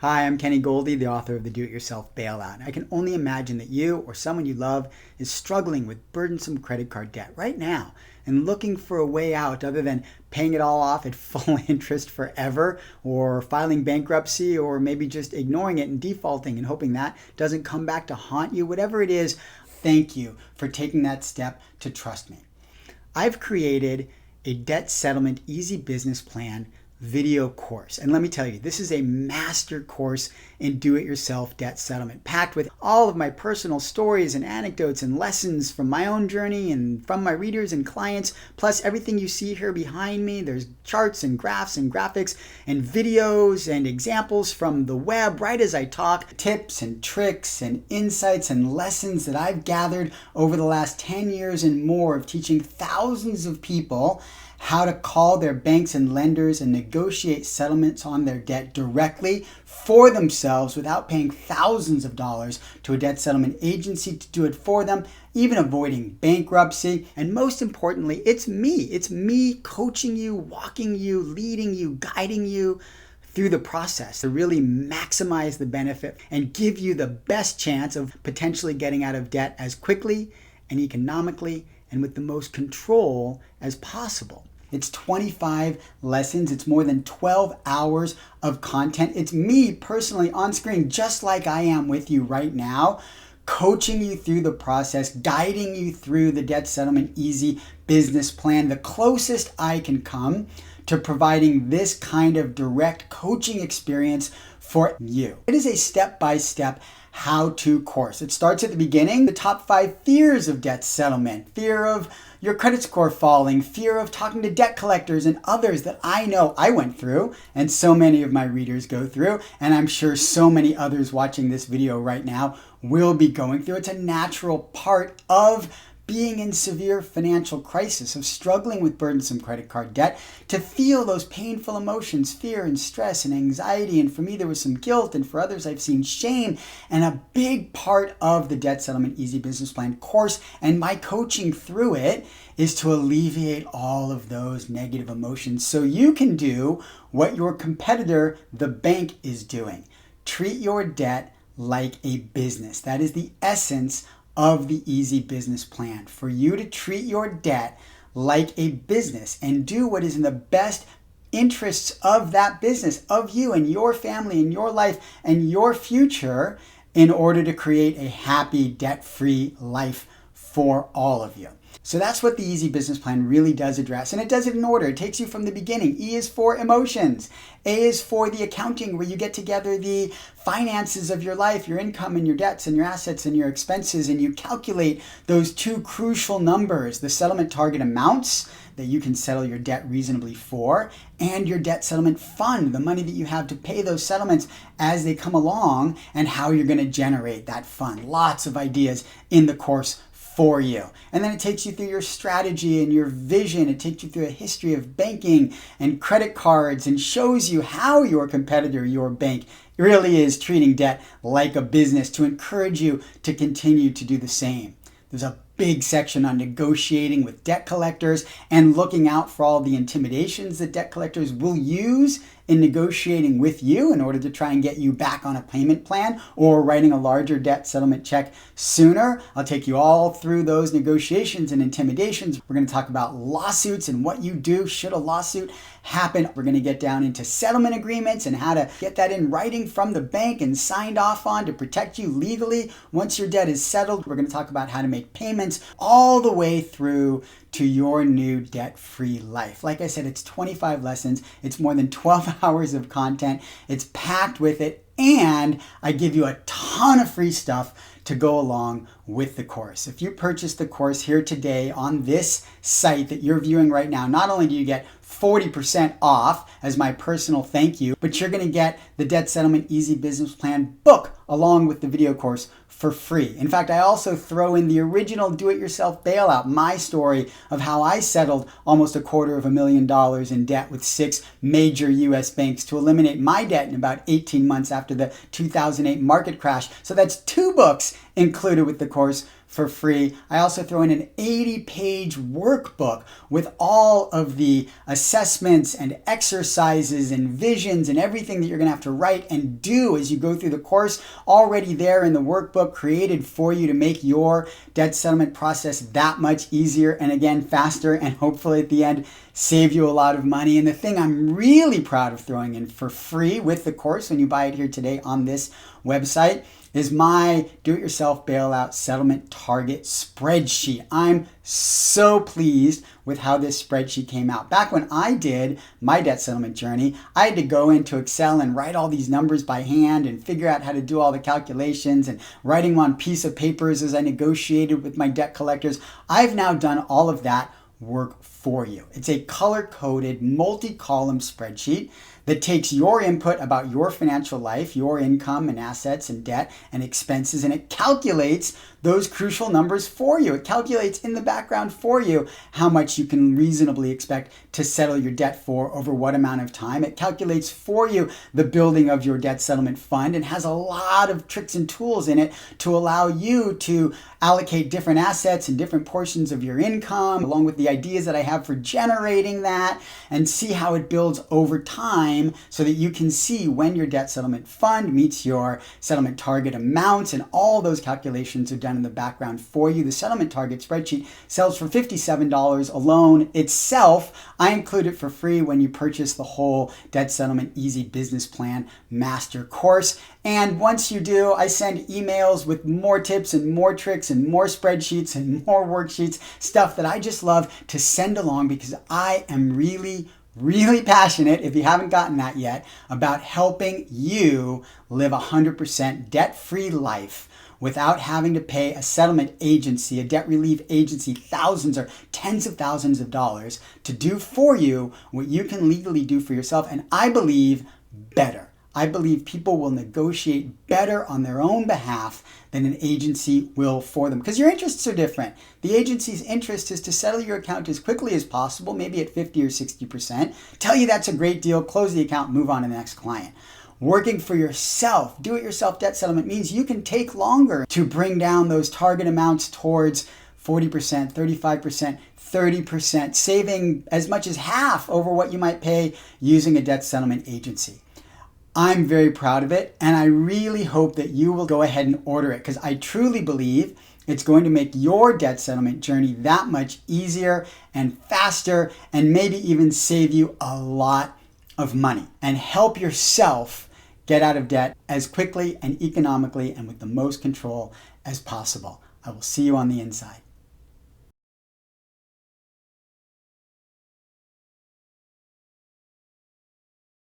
Hi, I'm Kenny Goldie, the author of the Do-It-Yourself Bailout. I can only imagine that you or someone you love is struggling with burdensome credit card debt right now and looking for a way out other than paying it all off at full interest forever, or filing bankruptcy, or maybe just ignoring it and defaulting and hoping that doesn't come back to haunt you. Whatever it is, thank you for taking that step to trust me. I've created a debt settlement easy business plan video course. And let me tell you, this is a master course in do-it-yourself debt settlement, packed with all of my personal stories and anecdotes and lessons from my own journey and from my readers and clients, plus everything you see here behind me. There's charts and graphs and graphics and videos and examples from the web right as I talk, tips and tricks and insights and lessons that I've gathered over the last 10 years and more of teaching thousands of people how to call their banks and lenders and negotiate settlements on their debt directly for themselves without paying thousands of dollars to a debt settlement agency to do it for them, even avoiding bankruptcy. And most importantly, it's me coaching you, walking you, leading you, guiding you through the process to really maximize the benefit and give you the best chance of potentially getting out of debt as quickly and economically and with the most control as possible. It's 25 lessons. It's more than 12 hours of content. It's me personally on screen, just like I am with you right now, coaching you through the process, guiding you through the debt settlement easy business plan, the closest I can come to providing this kind of direct coaching experience for you. It is a step-by-step how-to course. It starts at the beginning, the top 5 fears of debt settlement, fear of your credit score falling, fear of talking to debt collectors and others that I know I went through and so many of my readers go through, and I'm sure so many others watching this video right now will be going through. It's a natural part of being in severe financial crisis, of struggling with burdensome credit card debt, to feel those painful emotions, fear and stress and anxiety. And for me, there was some guilt, and for others, I've seen shame. And a big part of the Debt Settlement Easy Business Plan course and my coaching through it is to alleviate all of those negative emotions so you can do what your competitor, the bank, is doing. Treat your debt like a business. That is the essence of the Easy Business Plan, for you to treat your debt like a business and do what is in the best interests of that business, of you and your family and your life and your future, in order to create a happy, debt-free life for all of you. So that's what the Easy Business Plan really does address. And it does it in order. It takes you from the beginning. E is for emotions. A is for the accounting, where you get together the finances of your life, your income and your debts and your assets and your expenses, and you calculate those 2 crucial numbers, the settlement target amounts that you can settle your debt reasonably for, and your debt settlement fund, the money that you have to pay those settlements as they come along, and how you're going to generate that fund. Lots of ideas in the course for you. And then it takes you through your strategy and your vision. It takes you through a history of banking and credit cards and shows you how your competitor, your bank, really is treating debt like a business to encourage you to continue to do the same. There's a big section on negotiating with debt collectors and looking out for all the intimidations that debt collectors will use in negotiating with you in order to try and get you back on a payment plan or writing a larger debt settlement check sooner. I'll take you all through those negotiations and intimidations. We're going to talk about lawsuits and what you do should a lawsuit happen. We're going to get down into settlement agreements and how to get that in writing from the bank and signed off on to protect you legally once your debt is settled. We're going to talk about how to make payments all the way through to your new debt-free life. Like I said, it's 25 lessons. It's more than 12 hours of content. It's packed with it. And I give you a ton of free stuff to go along with the course. If you purchase the course here today on this site that you're viewing right now, not only do you get 40% off as my personal thank you, but you're going to get the Debt Settlement Easy Business Plan book along with the video course for free. In fact, I also throw in the original Do-It-Yourself Bailout, my story of how I settled almost $250,000 in debt with 6 major US banks to eliminate my debt in about 18 months after the 2008 market crash. So that's 2 books included with the course for free. I also throw in an 80-page workbook with all of the assessments and exercises and visions and everything that you're going to have to write and do as you go through the course, already there in the workbook, created for you to make your debt settlement process that much easier and again faster, and hopefully at the end save you a lot of money. And the thing I'm really proud of throwing in for free with the course when you buy it here today on this website is my do-it-yourself bailout settlement target spreadsheet. I'm so pleased with how this spreadsheet came out. Back when I did my debt settlement journey, I had to go into Excel and write all these numbers by hand and figure out how to do all the calculations and writing them on piece of papers as I negotiated with my debt collectors. I've now done all of that work for you. It's a color-coded, multi-column spreadsheet that takes your input about your financial life, your income and assets and debt and expenses, and it calculates those crucial numbers for you. It calculates in the background for you how much you can reasonably expect to settle your debt for over what amount of time. It calculates for you the building of your debt settlement fund and has a lot of tricks and tools in it to allow you to allocate different assets and different portions of your income, along with the ideas that I have for generating that, and see how it builds over time so that you can see when your debt settlement fund meets your settlement target amounts, and all those calculations are done in the background for you. The settlement target spreadsheet sells for $57 alone itself. I include it for free when you purchase the whole Debt Settlement Easy Business Plan Master course. And once you do, I send emails with more tips and more tricks and more spreadsheets and more worksheets, stuff that I just love to send along because I am really passionate, if you haven't gotten that yet, about helping you live a 100% debt-free life without having to pay a settlement agency, a debt relief agency, thousands or tens of thousands of dollars to do for you what you can legally do for yourself. And I believe better. I believe people will negotiate better on their own behalf than an agency will for them, because your interests are different. The agency's interest is to settle your account as quickly as possible, maybe at 50 or 60%, tell you that's a great deal, close the account, move on to the next client. Working for yourself, do-it-yourself debt settlement means you can take longer to bring down those target amounts towards 40%, 35%, 30%, saving as much as half over what you might pay using a debt settlement agency. I'm very proud of it, and I really hope that you will go ahead and order it, because I truly believe it's going to make your debt settlement journey that much easier and faster, and maybe even save you a lot of money and help yourself get out of debt as quickly and economically and with the most control as possible. I will see you on the inside.